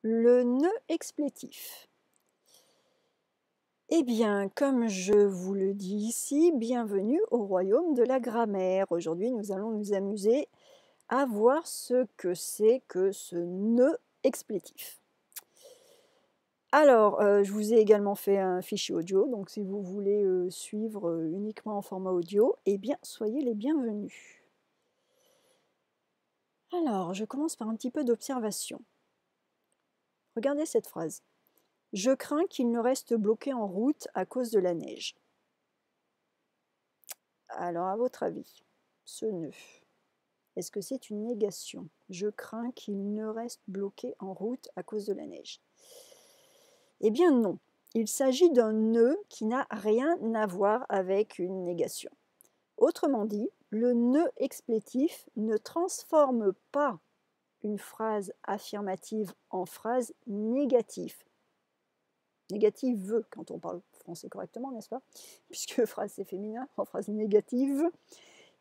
Le nœud explétif. Eh bien, comme je vous le dis ici, bienvenue au royaume de la grammaire. Aujourd'hui, nous allons nous amuser à voir ce que c'est que ce nœud explétif. Alors, je vous ai également fait un fichier audio, donc si vous voulez suivre uniquement en format audio, eh bien, soyez les bienvenus. Alors, je commence par un petit peu d'observation. Regardez cette phrase. Je crains qu'il ne reste bloqué en route à cause de la neige. Alors, à votre avis, ce nœud, est-ce que c'est une négation? Je crains qu'il ne reste bloqué en route à cause de la neige. Eh bien non, il s'agit d'un nœud qui n'a rien à voir avec une négation. Autrement dit, le nœud explétif ne transforme pas une phrase affirmative en phrase négative. Négative quand on parle français correctement, n'est-ce pas? Puisque phrase c'est féminin, en phrase négative,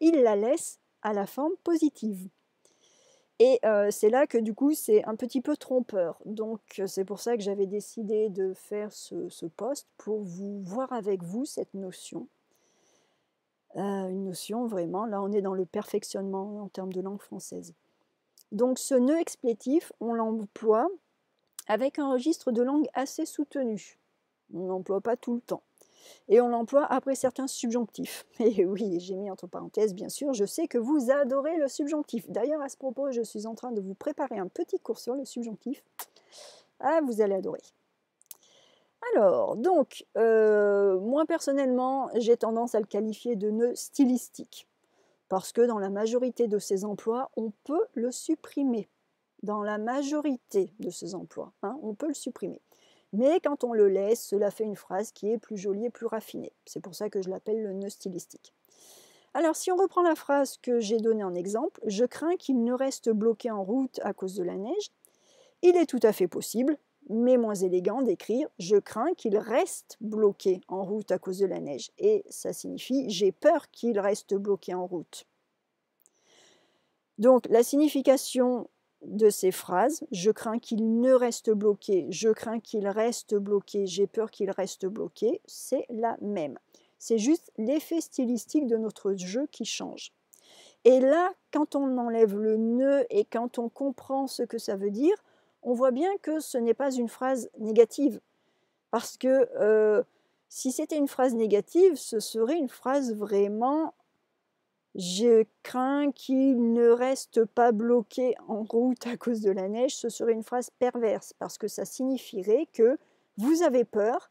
il la laisse à la forme positive. Et c'est là que du coup c'est un petit peu trompeur. Donc c'est pour ça que j'avais décidé de faire ce post pour vous voir avec vous cette notion. Une notion vraiment, là on est dans le perfectionnement en termes de langue française. Donc ce nœud explétif, on l'emploie avec un registre de langue assez soutenu. On n'emploie pas tout le temps. Et on l'emploie après certains subjonctifs. Et oui, j'ai mis entre parenthèses, bien sûr, je sais que vous adorez le subjonctif. D'ailleurs, à ce propos, je suis en train de vous préparer un petit cours sur le subjonctif. Ah, vous allez adorer. Alors, donc, moi personnellement, j'ai tendance à le qualifier de nœud stylistique. Parce que dans la majorité de ces emplois, on peut le supprimer. Dans la majorité de ces emplois, on peut le supprimer. Mais quand on le laisse, cela fait une phrase qui est plus jolie et plus raffinée. C'est pour ça que je l'appelle le nœud stylistique. Alors, si on reprend la phrase que j'ai donnée en exemple, je crains qu'il ne reste bloqué en route à cause de la neige, il est tout à fait possible, mais moins élégant d'écrire je crains qu'il reste bloqué en route à cause de la neige. Et ça signifie j'ai peur qu'il reste bloqué en route. Donc, la signification de ces phrases, je crains qu'il ne reste bloqué, je crains qu'il reste bloqué, j'ai peur qu'il reste bloqué, c'est la même. C'est juste l'effet stylistique de notre jeu qui change. Et là, quand on enlève le nœud et quand on comprend ce que ça veut dire, on voit bien que ce n'est pas une phrase négative. Parce que si c'était une phrase négative, ce serait une phrase vraiment je crains qu'il ne reste pas bloqué en route à cause de la neige, ce serait une phrase perverse parce que ça signifierait que vous avez peur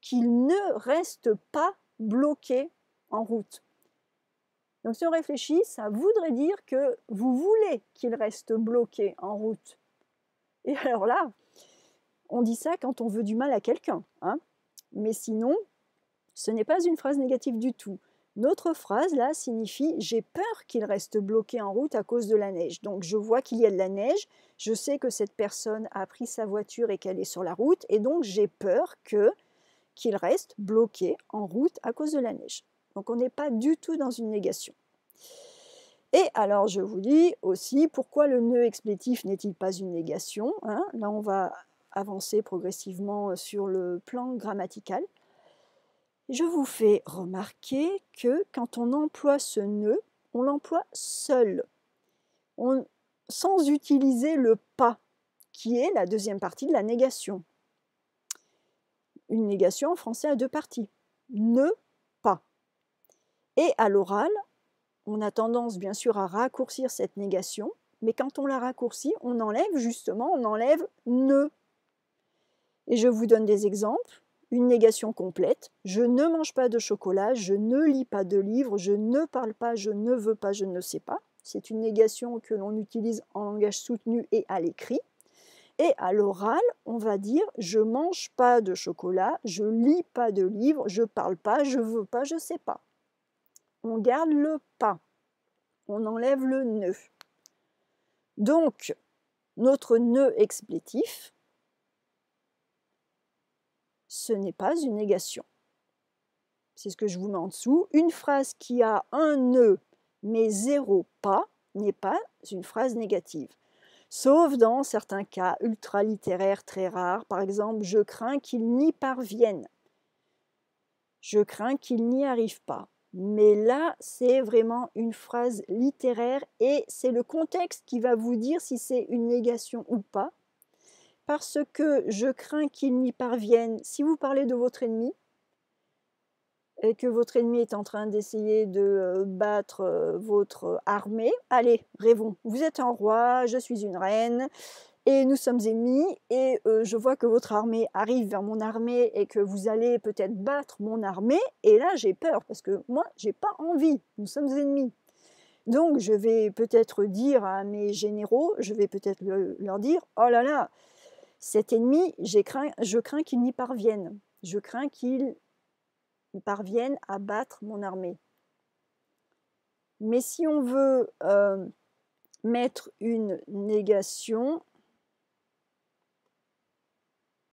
qu'il ne reste pas bloqué en route. Donc si on réfléchit, ça voudrait dire que vous voulez qu'il reste bloqué en route. Et alors là, on dit ça quand on veut du mal à quelqu'un, mais sinon, ce n'est pas une phrase négative du tout. Notre phrase là signifie j'ai peur qu'il reste bloqué en route à cause de la neige. Donc je vois qu'il y a de la neige, je sais que cette personne a pris sa voiture et qu'elle est sur la route et donc j'ai peur qu'il reste bloqué en route à cause de la neige. Donc on n'est pas du tout dans une négation. Et alors je vous dis aussi pourquoi le nœud explétif n'est-il pas une négation, Là on va avancer progressivement sur le plan grammatical. Je vous fais remarquer que quand on emploie ce nœud, on l'emploie seul, sans utiliser le pas, qui est la deuxième partie de la négation. Une négation en français a deux parties, ne pas. Et à l'oral, on a tendance bien sûr à raccourcir cette négation, mais quand on la raccourcit, on enlève ne. Et je vous donne des exemples. Une négation complète, je ne mange pas de chocolat, je ne lis pas de livre, je ne parle pas, je ne veux pas, je ne sais pas. C'est une négation que l'on utilise en langage soutenu et à l'écrit. Et à l'oral, on va dire je mange pas de chocolat, je lis pas de livre, je parle pas, je veux pas, je sais pas. On garde le pas, on enlève le ne. Donc, notre nœud explétif, ce n'est pas une négation. C'est ce que je vous mets en dessous. Une phrase qui a un nœud mais zéro pas n'est pas une phrase négative. Sauf dans certains cas ultra-littéraires très rares. Par exemple, je crains qu'il n'y parvienne. Je crains qu'il n'y arrive pas. Mais là, c'est vraiment une phrase littéraire et c'est le contexte qui va vous dire si c'est une négation ou pas. Parce que je crains qu'il n'y parvienne, si vous parlez de votre ennemi, et que votre ennemi est en train d'essayer de battre votre armée, allez, rêvons, vous êtes un roi, je suis une reine, et nous sommes ennemis, et je vois que votre armée arrive vers mon armée, et que vous allez peut-être battre mon armée, et là j'ai peur, parce que moi, j'ai pas envie, nous sommes ennemis. Donc je vais peut-être dire à mes généraux, je vais peut-être leur dire, oh là là, cet ennemi, je crains qu'il n'y parvienne, je crains qu'il parviennent à battre mon armée. Mais si on veut mettre une négation,